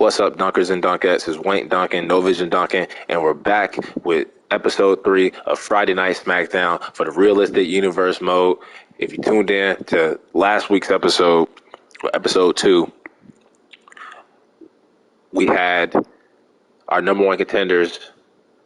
What's up, Dunkers and Dunkettes? It's Wank Dunkin, No Vision Dunkin, and we're back with episode 3 of Friday Night SmackDown for the Realistic Universe mode. If you tuned in to last week's episode, episode 2, we had our number one contenders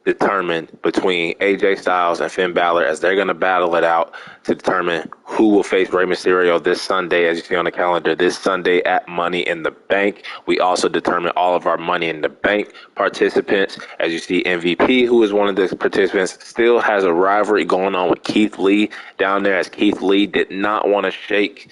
determined between AJ Styles and Finn Balor, as they're going to battle it out to determine who will face Rey Mysterio this Sunday, as you see on the calendar, this Sunday at Money in the Bank. We also determine all of our Money in the Bank participants. As you see, MVP, who is one of the participants, still has a rivalry going on with Keith Lee down there, as Keith Lee did not want to shake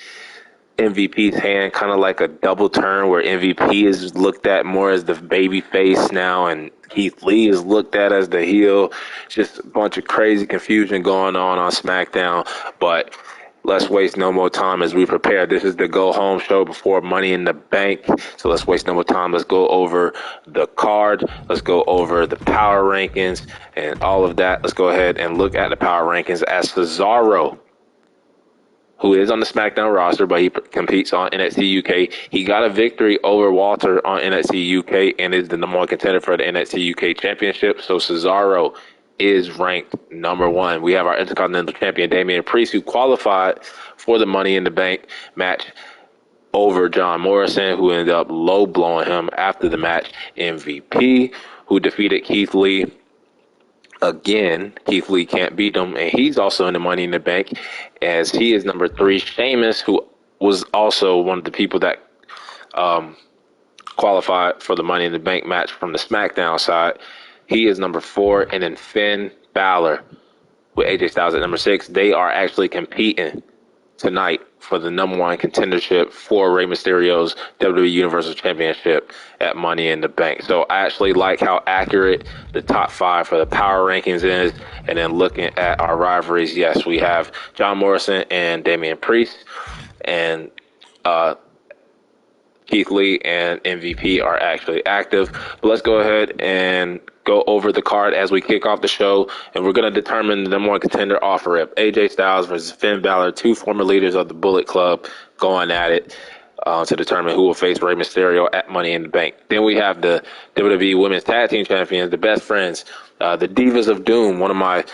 MVP's hand, kind of like a double turn where MVP is looked at more as the baby face now and Keith Lee is looked at as the heel. Just a bunch of crazy confusion going on SmackDown, but let's waste no more time as we prepare. This is the go home show before Money in the Bank, so let's waste no more time. Let's go over the card, let's go over the power rankings and all of that. Let's go ahead and look at the power rankings as Cesaro, who is on the SmackDown roster, but he competes on NXT UK. He got a victory over Walter on NXT UK and is the number one contender for the NXT UK Championship. So Cesaro is ranked number 1. We have our Intercontinental Champion, Damian Priest, who qualified for the Money in the Bank match over John Morrison, who ended up low-blowing him after the match. MVP, who defeated Keith Lee. Again, Keith Lee can't beat him, and he's also in the Money in the Bank, as he is number 3. Sheamus, who was also one of the people that qualified for the Money in the Bank match from the SmackDown side, he is number 4. And then Finn Balor with AJ Styles at number 6. They are actually competing tonight for the number 1 contendership for Rey Mysterio's WWE Universal Championship at Money in the Bank. So I actually like how accurate the top 5 for the power rankings is. And then looking at our rivalries, yes, we have John Morrison and Damian Priest, and Keith Lee and MVP are actually active. But let's go ahead and go over the card as we kick off the show, and we're going to determine the number 1 contender off rip. AJ Styles versus Finn Balor, 2 former leaders of the Bullet Club going at it to determine who will face Rey Mysterio at Money in the Bank. Then we have the WWE Women's Tag Team Champions, the Best Friends, the Divas of Doom. One of my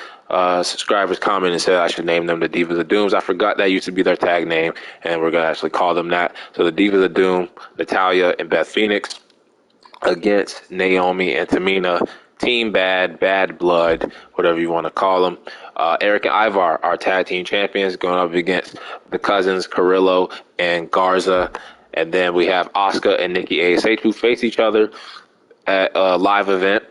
subscribers commented and said I should name them the Divas of Dooms. I forgot that used to be their tag name, and we're going to actually call them that. So the Divas of Doom, Natalya and Beth Phoenix, against Naomi and Tamina. Team Bad, Bad Blood, whatever you want to call them. Eric and Ivar, our tag team champions, going up against the cousins Carrillo and Garza. And then we have Asuka and Nikki A.S.H, who face each other at a live event.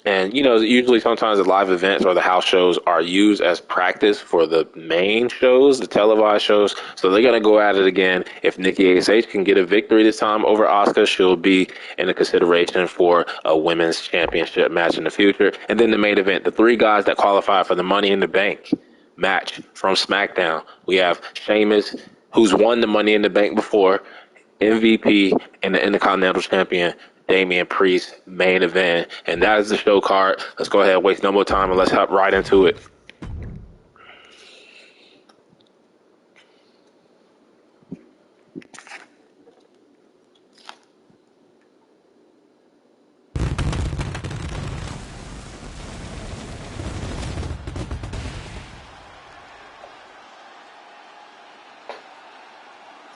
And, you know, usually sometimes the live events or the house shows are used as practice for the main shows, the televised shows. So they're going to go at it again. If Nikki A.S.H can get a victory this time over Asuka, she'll be in the consideration for a women's championship match in the future. And then the main event, the 3 guys that qualify for the Money in the Bank match from SmackDown. We have Sheamus, who's won the Money in the Bank before, MVP, and the Intercontinental Champion, Damian Priest, main event. And that is the show card. Let's go ahead and waste no more time and let's hop right into it.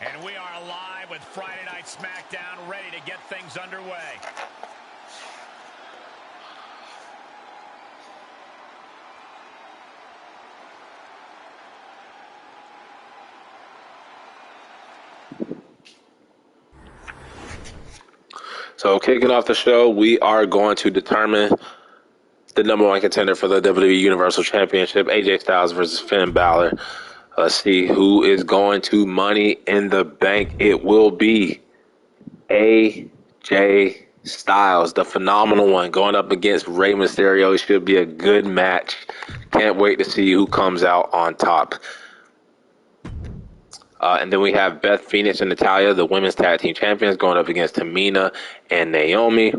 And we are live with Friday Night SmackDown, ready to get things underway. So kicking off the show, we are going to determine the number 1 contender for the WWE Universal Championship, AJ Styles versus Finn Balor. Let's see who is going to Money in the Bank. It will be AJ Styles, the phenomenal one, going up against Rey Mysterio. It should be a good match. Can't wait to see who comes out on top. And then we have Beth Phoenix and Natalya, the Women's Tag Team Champions, going up against Tamina and Naomi.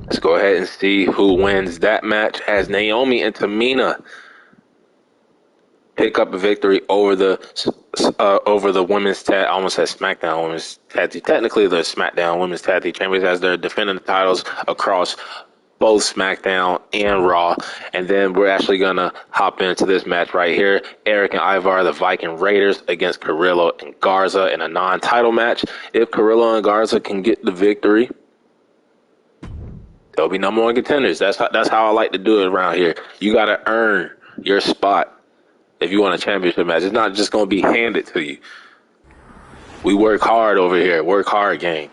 Let's go ahead and see who wins that match, as Naomi and Tamina pick up a victory over the women's tag. I almost said SmackDown women's tag team. Technically, the SmackDown women's tag team champions, as they're defending the titles across both SmackDown and Raw. And then we're actually gonna hop into this match right here: Eric and Ivar, the Viking Raiders, against Carrillo and Garza in a non-title match. If Carrillo and Garza can get the victory, they'll be number one contenders. That's how I like to do it around here. You got to earn your spot if you want a championship match. It's not just going to be handed to you. We work hard over here. Work hard, gang.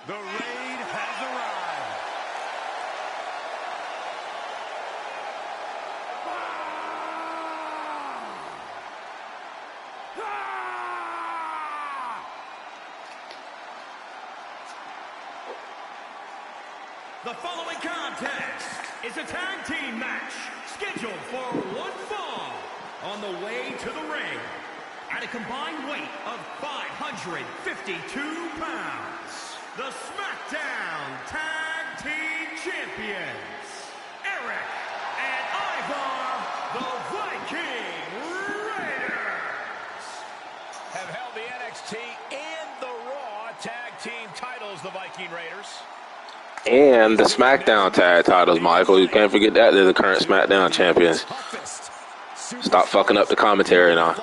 The raid has arrived. The following contest is a tag team match scheduled for one fall on the way to the ring at a combined weight of 552 pounds. The SmackDown Tag Team Champions, Eric and Ivar, the Viking Raiders, have held the NXT and the Raw Tag Team titles, the Viking Raiders. And the SmackDown tag titles, Michael. You can't forget that they're the current SmackDown champions. Stop fucking up the commentary now.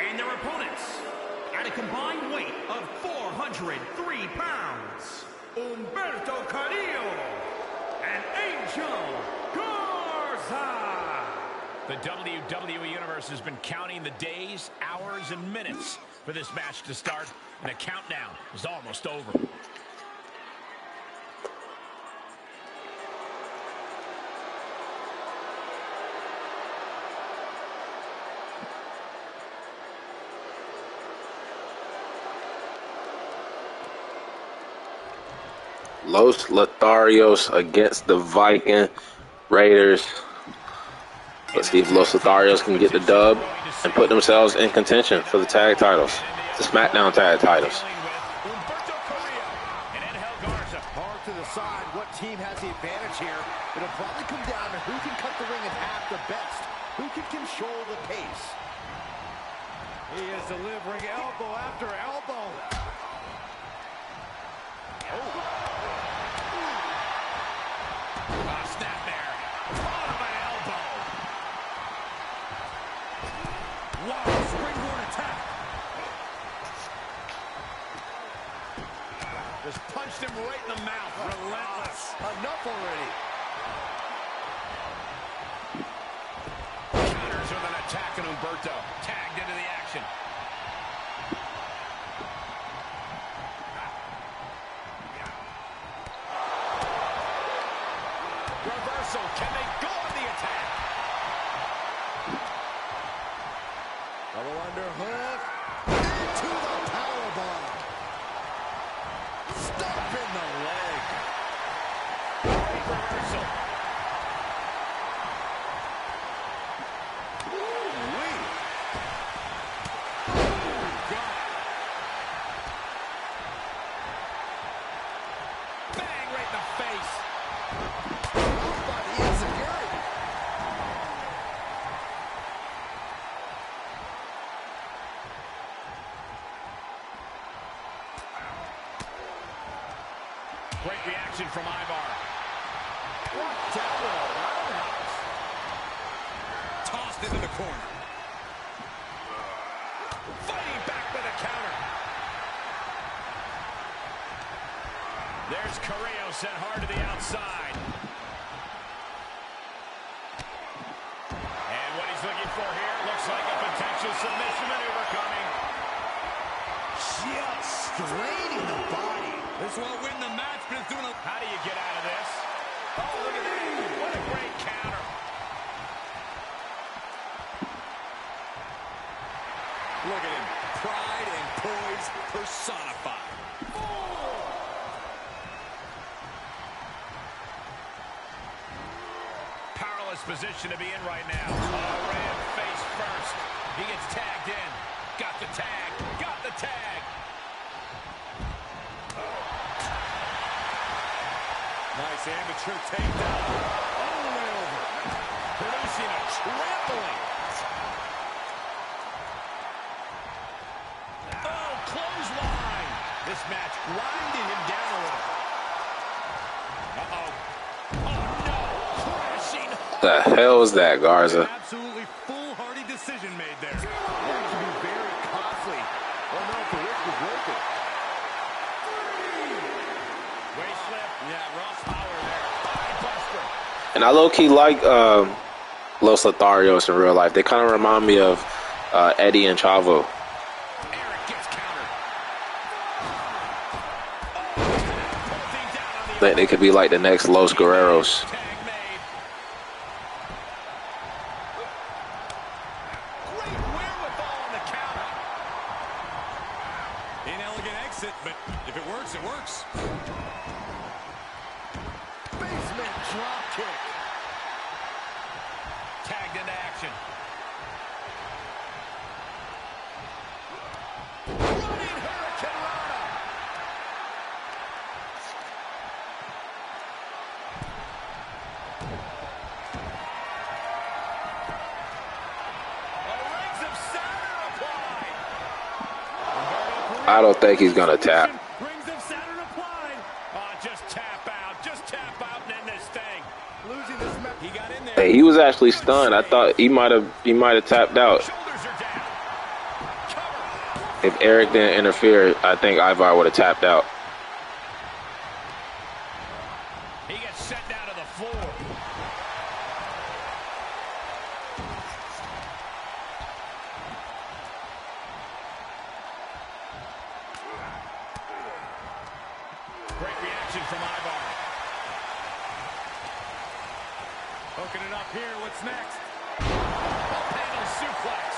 And their opponents, at a combined weight of 403 pounds, Humberto Carrillo and Angel Garza. The WWE Universe has been counting the days, hours, and minutes for this match to start, and the countdown is almost over. Los Lotharios against the Viking Raiders. Let's see if Los Lotharios can get the dub and put themselves in contention for the tag titles, the SmackDown tag titles. Hard to decide what team has the advantage here. It'll probably come down to who can cut the ring in half the best, who can control the pace. He is delivering elbow after elbow. Snap there. Bottom an elbow. Wow, springboard attack. Just punched him right in the mouth. Relentless. Enough already. Counters with an attack on Humberto. Tagged into the action. Reversal. Can they go on the attack? Double underhook. Into the powerbomb. Stop in the leg. Great reversal. Ooh-wee. Got it. Bang right in the face. By the insecurity. Great reaction from Ivar. Walk down to the roundhouse. Tossed into the corner. Fighting back with a counter. There's Carrillo sent hard to the outside. And what he's looking for here looks like a potential submission maneuver coming. Just straining the body. This won't win the match, but it's doing a... How do you get out of this? Oh, look at that. What a great counter. Look at him. Pride and poise personified. Powerless position to be in right now. Oh, ran face first. He gets tagged in. Got the tag. Got the tag. Nice amateur takedown. All the way over. Producing a trampling. Oh, clothesline. This match grinding him down a little. Uh-oh. Oh, no. Crashing. The hell is that, Garza? Absolutely foolhardy decision made there. That could be very costly. I don't know if the risk was worth it. Way slip. Yeah, Ross Power there. Eye buster. And I low-key like Los Lotharios in real life. They kind of remind me of Eddie and Chavo. Eric gets countered. I think they could be like the next Los Guerreros. Tag made. Great wherewithal on the counter. Inelegant exit, but if it works, it works. Basement drop kick. Tagged into action. Running Hurricane Rana. Rings of Saturn applied. I don't think he's gonna tap. Rings of Saturn applied. Just tap out. Just tap out and end this thing. Losing this match. He got in there. Hey, he was actually stunned. I thought he might have tapped out. Shoulders are down. Cover. If Eric didn't interfere, I think Ivar would have tapped out. He gets sent down to the floor. Great reaction from Ivar. Hooking it up here. What's next? Panel suplex.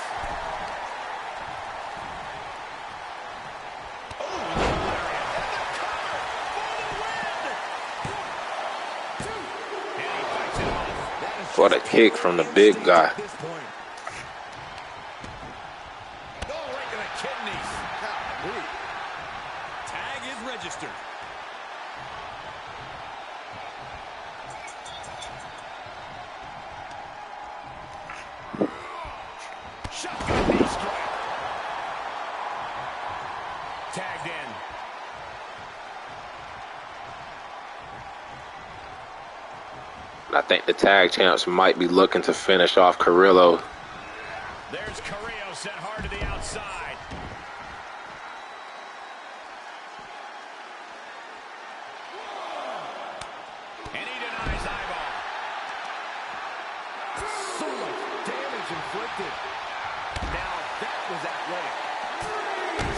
What a kick from the big guy. At this point. Oh, right to the kidneys. Golly. Tag is registered. Shotgun knee strike. Tagged in. I think the tag champs might be looking to finish off Carrillo. There's Carrillo sent hard to the outside. And he denies Ivar. So much damage inflicted. Now that was athletic.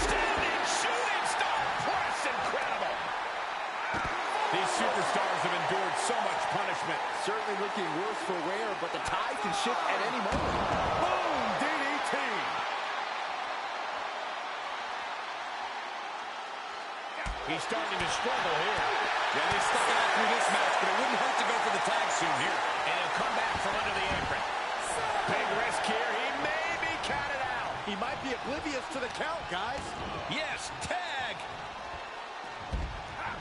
Standing shooting star press, incredible. These superstars have endured so much punishment. Certainly looking worse for wear, but the tide can shift at any moment. Boom! DDT! He's starting to struggle here. Yeah, they stuck it out through this match, but it wouldn't hurt to go for the tag soon here. And he'll come back from under the apron. Big risk here. He may be counted out. He might be oblivious to the count, guys. Yes, tag.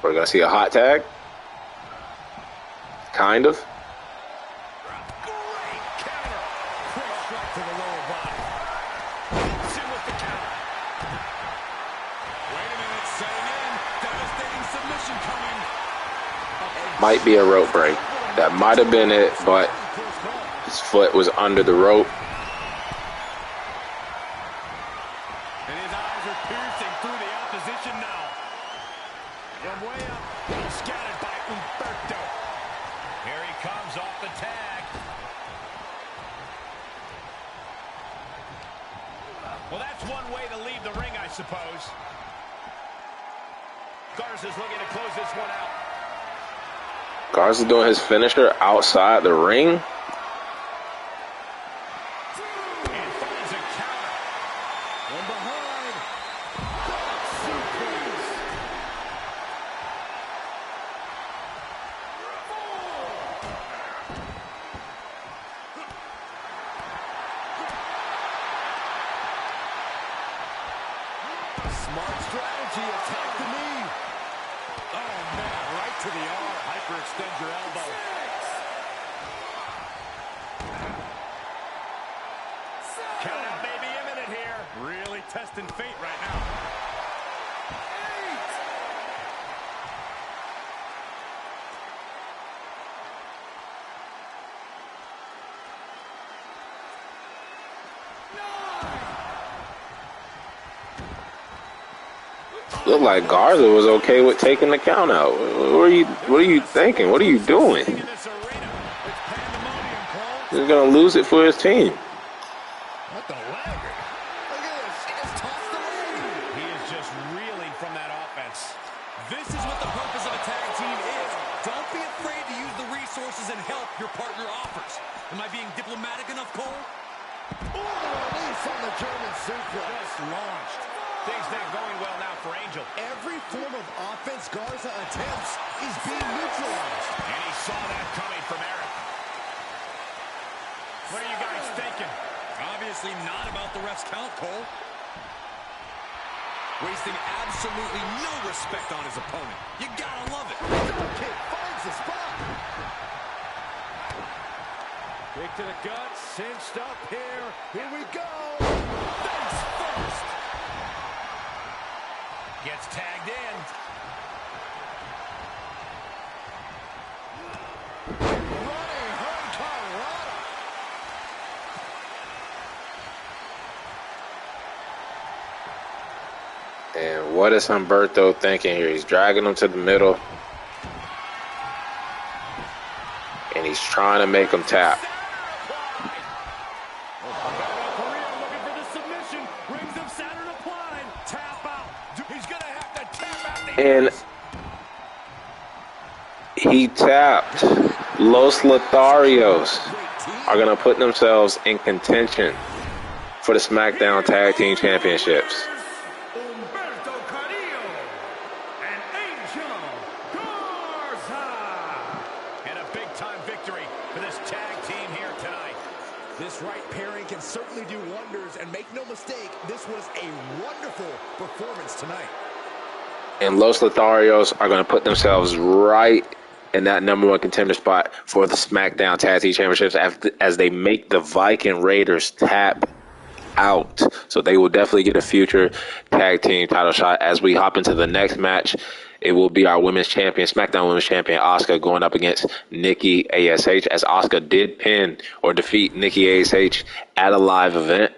We're gonna see a hot tag. Kind of. Great counter. Quick strike to the lower body. Hits him with the counter. Wait a minute, setting in. Devastating submission coming. Might be a rope break. That might have been it, but his foot was under the rope. And his eyes are piercing through the opposition now. From way up, he's scattered by Umberto. Here he comes off the tag. Well, that's one way to leave the ring, I suppose. Garza's looking to close this one out. Garza doing his finisher outside the ring. And finds a counter. From behind. Suplex. Smart strategy. Attack the knee. Oh, man. Right to the arm. Hyperextend your elbow. Count out may be imminent here. Really testing fate right now. Looked like Garza was okay with taking the count out. What are you thinking? What are you doing? He's gonna lose it for his team. What the leg? Look at this. He just tossed the leg. He is just reeling from that offense. This is what the purpose of a tag team is. Don't be afraid to use the resources and help your partner offers. Am I being diplomatic enough, Cole? Ooh, release on the German suplex. Just launched. Things not going well now for Angel. Every form of offense Garza attempts is being neutralized. And he saw that coming from Eric. What are you guys thinking? Obviously not about the ref's count, Cole. Wasting absolutely no respect on his opponent. You gotta love it. Kick finds the spot. Kick to the gut, cinched up here. Here we go. Face first. Gets tagged in. Running Hurricanrana. And what is Humberto thinking here? He's dragging him to the middle. And he's trying to make him tap. And he tapped. Los Lotharios are going to put themselves in contention for the SmackDown Tag Team Championships. And a big-time victory for this tag team here tonight. This right pairing can certainly do wonders, and make no mistake, this was a wonderful performance tonight. And Los Lotharios are going to put themselves right in that #1 contender spot for the SmackDown Tag Team Championships as they make the Viking Raiders tap out. So they will definitely get a future tag team title shot. As we hop into the next match, it will be our women's champion, SmackDown Women's Champion Asuka, going up against Nikki A.S.H. as Asuka did pin or defeat Nikki A.S.H. at a live event.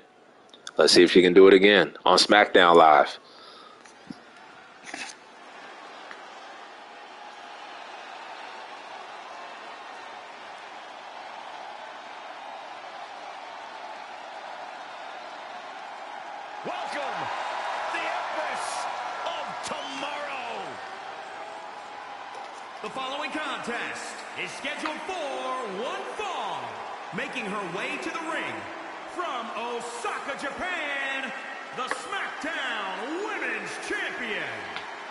Let's see if she can do it again on SmackDown Live. Welcome, the Empress of Tomorrow. The following contest is scheduled for one fall. Making her way to the ring from Osaka, Japan, the SmackDown Women's Champion,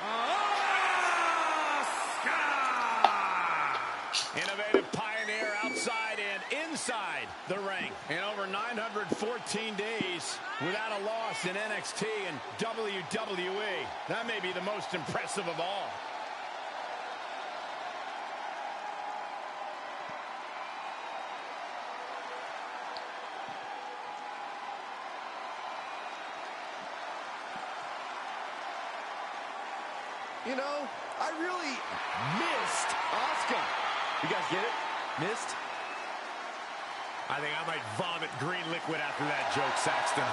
Asuka! Innovative pioneer outside and inside the ring. In over 914 days without a loss in NXT and WWE. That may be the most impressive of all. You know, I really missed Asuka. You guys get it? Missed? I think I might vomit green liquid after that joke, Saxton.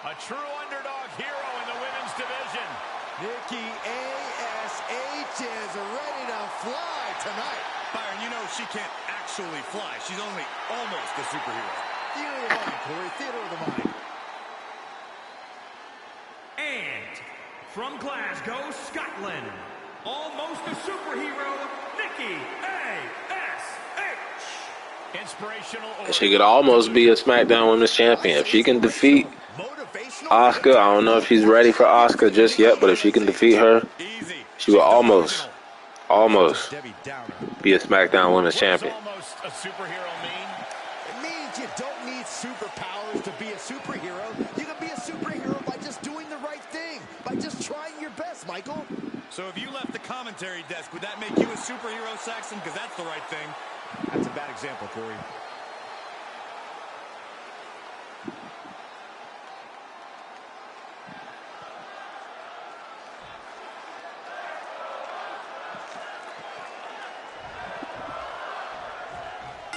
A true underdog hero in the women's division. Nikki A.S.H. is ready to fly tonight. Byron, you know she can't actually fly. She's only almost a superhero. Theater of the mind, Corey. Theater of the mind. And from Glasgow, Scotland, almost a superhero, Nikki A.S.H. Inspirational. She could almost be a SmackDown Women's Champion. If she can defeat Asuka, I don't know if she's ready for Asuka just yet, but if she can defeat her, she will almost be a SmackDown Women's Champion. Almost a superhero mean? It means you don't need superpowers to be a superhero. You can be a superhero by just doing the right thing, by just trying your best, Michael. So if you left the commentary desk, would that make you a superhero, Saxon? Because that's the right thing. That's a bad example, Corey.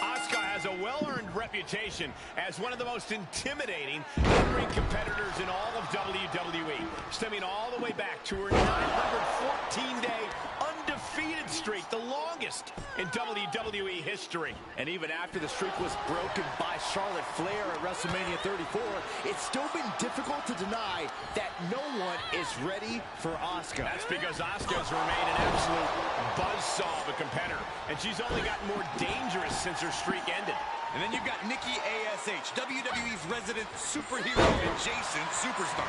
Asuka has a well-earned reputation as one of the most intimidating in-ring competitors in all of WWE, stemming all the way back to her 914-day undefeated streak, the longest in WWE history. And even after the streak was broken by Charlotte Flair at WrestleMania 34, it's still been difficult to deny that no one is ready for Asuka. That's because Asuka has remained an absolute buzzsaw of a competitor, and she's only gotten more dangerous since her streak ended. And then you've got Nikki A.S.H., WWE's resident superhero adjacent superstar.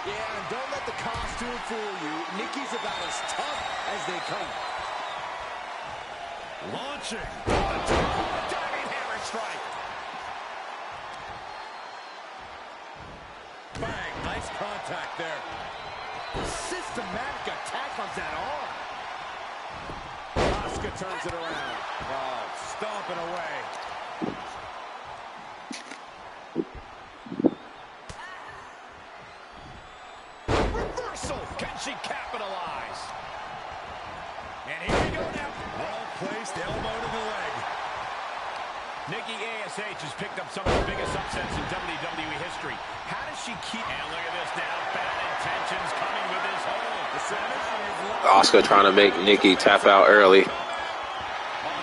Yeah, and don't let the costume fool you. Nikki's about as tough as they come. Launching. A diving hammer strike. Bang, nice contact there. Systematic attack on that arm. Asuka turns it around. Oh, stomping away. Reversal. Can she capitalize? And here we go now. Well-placed elbow to the leg. Nikki A.S.H. has picked up some of the biggest upsets in WWE history. How does she keep... And look at this now. Bad intentions coming with this hold. The submission is... Asuka trying to make Nikki tap out early. Oh,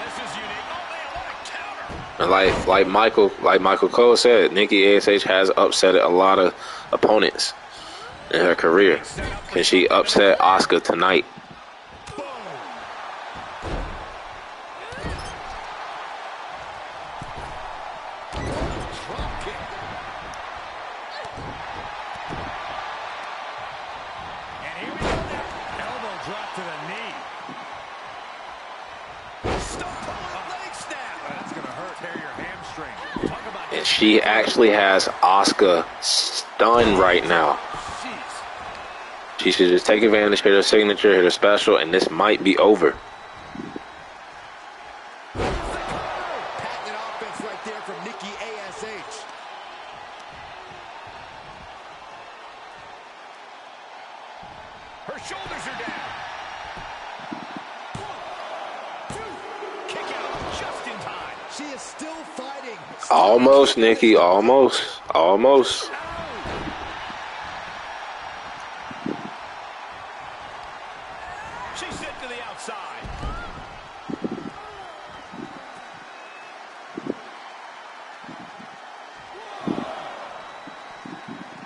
this is unique. Oh, man, what a counter. And like Michael Cole said, Nikki A.S.H. has upset a lot of opponents in her career. Can she upset Asuka tonight? And she actually has Asuka stunned right now. She should just take advantage, hit her signature, hit her special, and this might be over. Patented offense right there from Nikki A.S.H. Her shoulders are down. 1, 2, kick out just in time. She is still fighting. Almost, Nikki, almost. She's sent to the outside.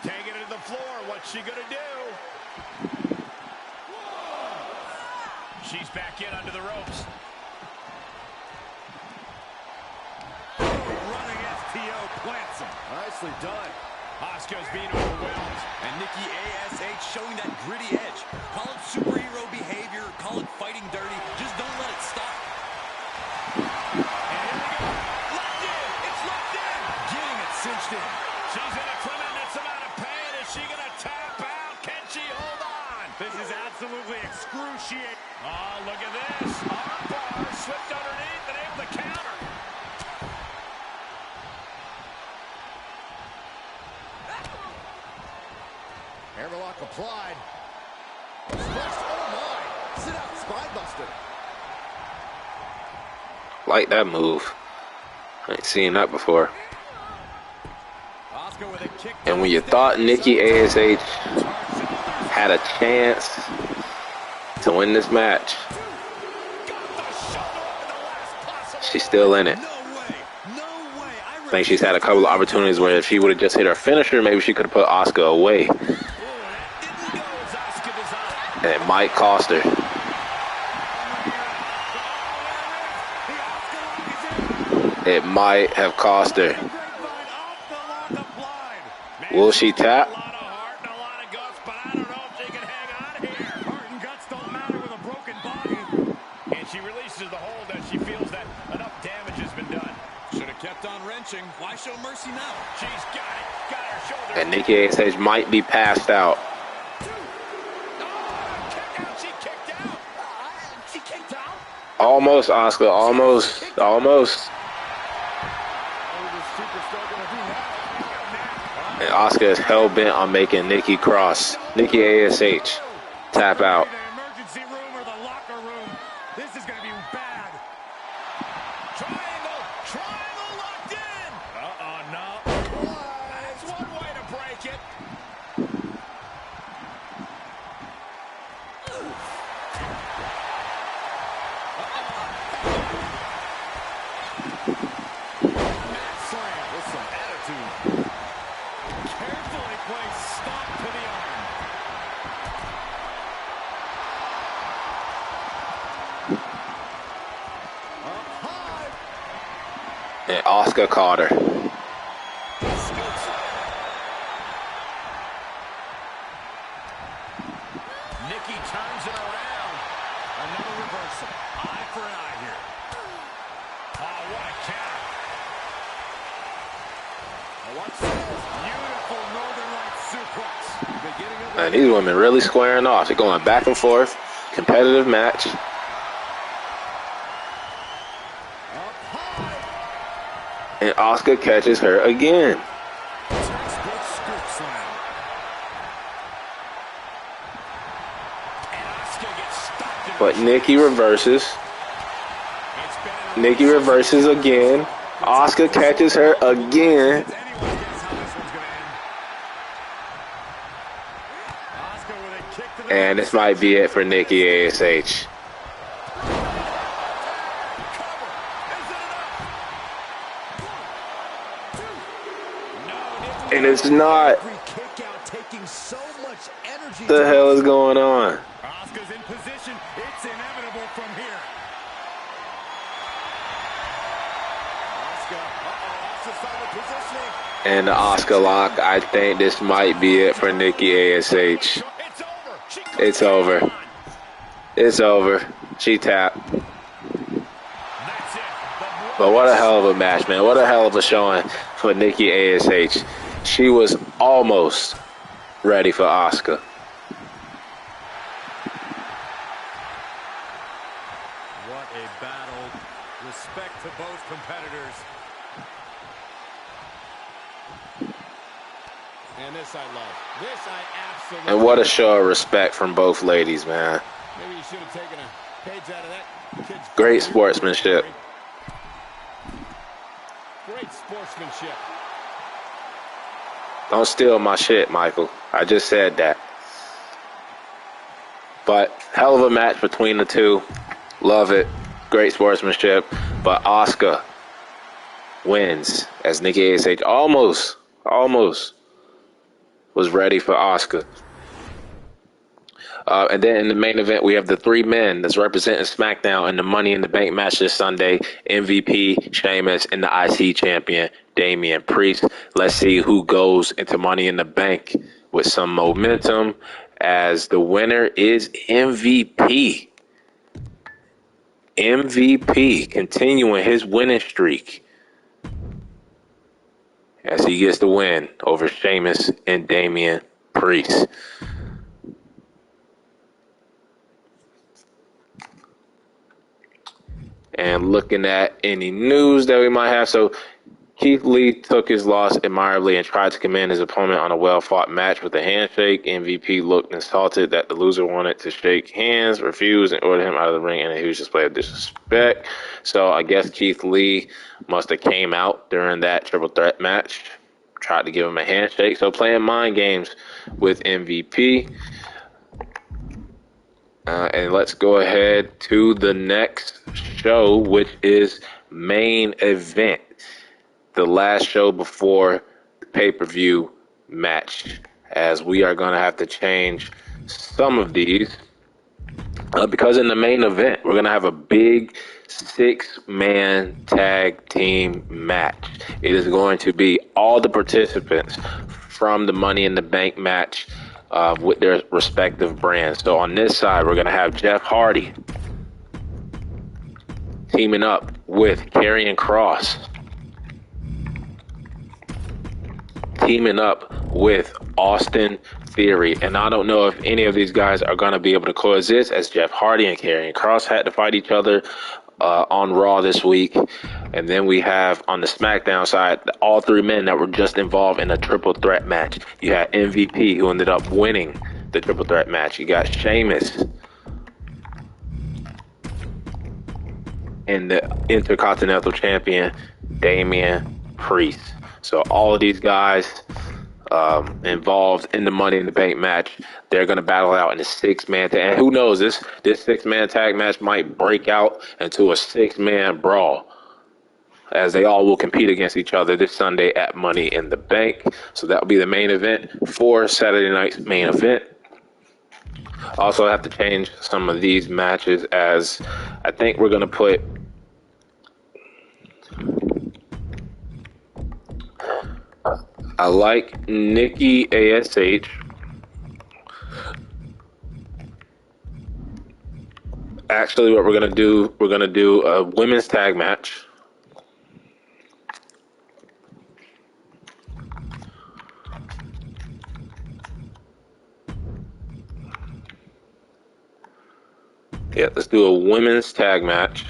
Taking it to the floor. What's she gonna do? She's back in under the ropes. Running STO plants him. Nicely done. Asuka's being overwhelmed. And Nikki A.S.H. showing that gritty edge. Call it superhero behavior, call it fighting dirty. Just don't let it stop. And here we go. Locked in. It's locked in. Getting it cinched in. She's in a tremendous amount of pain. Is she going to tap out? Can she hold on? This is absolutely excruciating. Oh, look at this. Arm bar slipped underneath and able to counter. Hammerlock applied. Splash, oh my. Sit out, spine buster. Like that move. I ain't seen that before. Asuka with a And when you thought Nikki A.S.H had a chance to win this match, she's still in it. I think she's had a couple of opportunities where if she would have just hit her finisher, maybe she could have put Asuka away. And it might cost her. It might have cost her. Will she tap? Why show mercy now? She's got it. Got her shoulder. And Nikki A.S.H might be passed out. She kicked out. She kicked out. Almost, Asuka. Almost. And Asuka is hell-bent on making Nikki cross. Nikki A.S.H. tap out. Emergency room or the locker room. This is going to be bad. Triangle locked in. No. That's one way to break it. Mat slam with some attitude. Carefully placed stop to the arm. Up high. And Asuka caught her. Nikki turns it around. Another reversal. Eye for an eye here. Oh, what a counter. Watch this. Beautiful Northern Lights suplex. Beginning of the And these women really squaring off. They're going back and forth. Competitive match. up high. And Asuka catches her again. Textbook scoop slam. And Asuka gets stopped in her But Nikki reverses. It's been Nikki reverses again. Asuka catches her again. Anyone guess how this one's going to end? Asuka with a kick to the And this might be it for Nikki A.S.H. And it's not. Every kick out taking so much energy. What the hell is going on? Asuka's in position. It's inevitable from here. Asuka. Asuka's found the positioning. And the Asuka lock. I think this might be it for Nikki A.S.H. It's over. She It's over. It's over. She tapped. That's it. But what a hell of a match, man. What a hell of a showing for Nikki A.S.H. She was almost ready for Asuka. What a battle. Respect to both competitors. And this I love. This I absolutely And what a show of respect from both ladies, man. Maybe you should have taken a page out of that kid's Great sportsmanship. Great sportsmanship. Don't steal my shit, Michael. I just said that. But hell of a match between the two. Love it. Great sportsmanship. But Asuka wins as Nikki A.S.H. almost was ready for Asuka. And then in the main event, we have the three men that's representing SmackDown in the Money in the Bank match this Sunday. MVP, Sheamus, and the IC champion, Damian Priest. Let's see who goes into Money in the Bank with some momentum, as the winner is MVP. MVP continuing his winning streak as he gets the win over Sheamus and Damian Priest. And looking at any news that we might have. So Keith Lee took his loss admirably and tried to commend his opponent on a well-fought match with a handshake. MVP looked insulted that the loser wanted to shake hands, refused, and ordered him out of the ring in a huge display of disrespect. So I guess Keith Lee must have came out during that triple threat match tried to give him a handshake. So playing mind games with MVP. And let's go ahead to the next show, which is main event. The last show before the pay-per-view match, as we are going to have to change some of these. Because in the main event, we're going to have a big 6-man tag team match. It is going to be all the participants from the Money in the Bank match with their respective brands. So on this side, we're going to have Jeff Hardy teaming up with Karrion Kross, teaming up with Austin Theory. And I don't know if any of these guys are going to be able to coexist, as Jeff Hardy and Karrion Kross had to fight each other on Raw this week. And then we have on the SmackDown side all 3 men that were just involved in a triple threat match. You had MVP, who ended up winning the triple threat match. You got Sheamus and the Intercontinental Champion Damian Priest. So all of these guys involved in the Money in the Bank match, they're going to battle out in a 6-man tag. And who knows, this 6-man tag match might break out into a 6-man brawl, as they all will compete against each other this Sunday at Money in the Bank. So that will be the main event for Saturday night's main event. Also, I have to change some of these matches, as I think we're going to put I like Nikki A.S.H. Actually, what we're going to do a women's tag match. Yeah, let's do a women's tag match.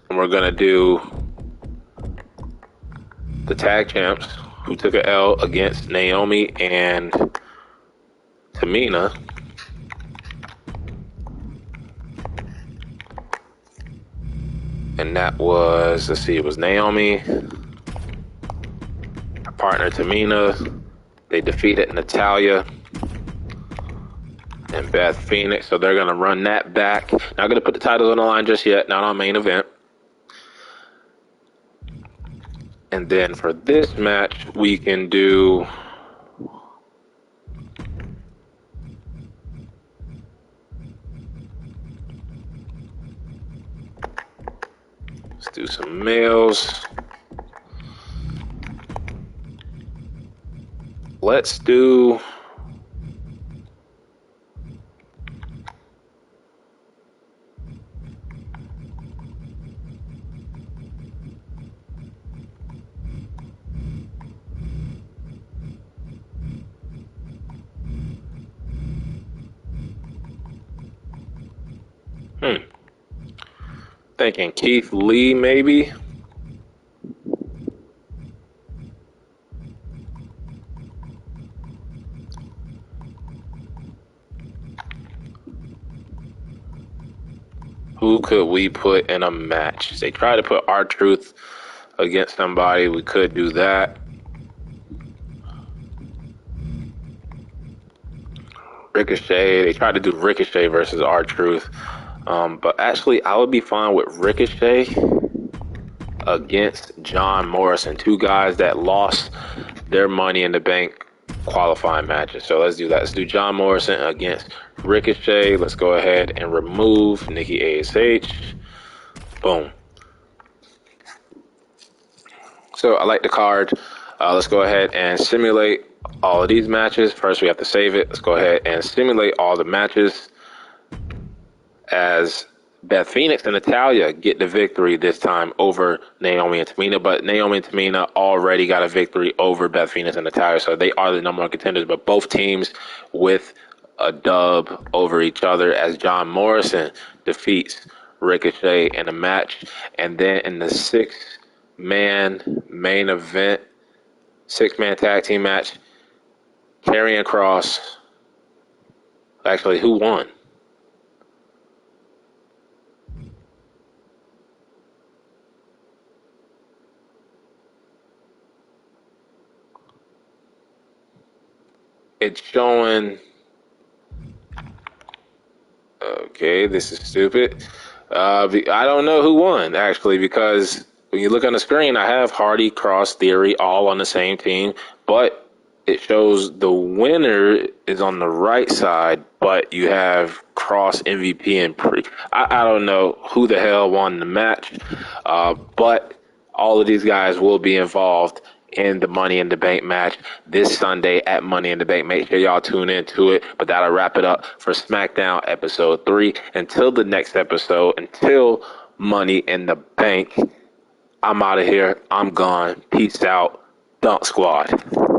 And we're going to do the tag champs, who took an L against Naomi and Tamina. And that was, let's see, it was Naomi, her partner Tamina. They defeated Natalya and Beth Phoenix, so they're going to run that back. Not going to put the titles on the line just yet, not on main event. And then for this match, we can do let's do some males. Let's do thinking Keith Lee, maybe. Who could we put in a match? They try to put R-Truth against somebody. We could do that. Ricochet. They tried to do Ricochet versus R-Truth. But actually, I would be fine with Ricochet against John Morrison. 2 guys that lost their Money in the Bank qualifying matches. So let's do that. Let's do John Morrison against Ricochet. Let's go ahead and remove Nikki A.S.H. Boom. So I like the card. Let's go ahead and simulate all of these matches. First, we have to save it. Let's go ahead and simulate all the matches, as Beth Phoenix and Natalya get the victory this time over Naomi and Tamina. But Naomi and Tamina already got a victory over Beth Phoenix and Natalya, so they are the #1 contenders. But both teams with a dub over each other, as John Morrison defeats Ricochet in a match. And then in the 6-man main event, 6-man tag team match, Karrion Kross. Actually, who won? it's showing. Okay, this is stupid. I don't know who won, actually, because when you look on the screen, I have Hardy, Cross, Theory all on the same team, but it shows the winner is on the right side, but you have Cross, MVP, and Pre. I don't know who the hell won the match, but all of these guys will be involved in the Money in the Bank match this Sunday at Money in the Bank. Make sure y'all tune into it. But that'll wrap it up for SmackDown episode 3. Until the next episode, until Money in the Bank, I'm out of here. I'm gone. Peace out. Dunk Squad.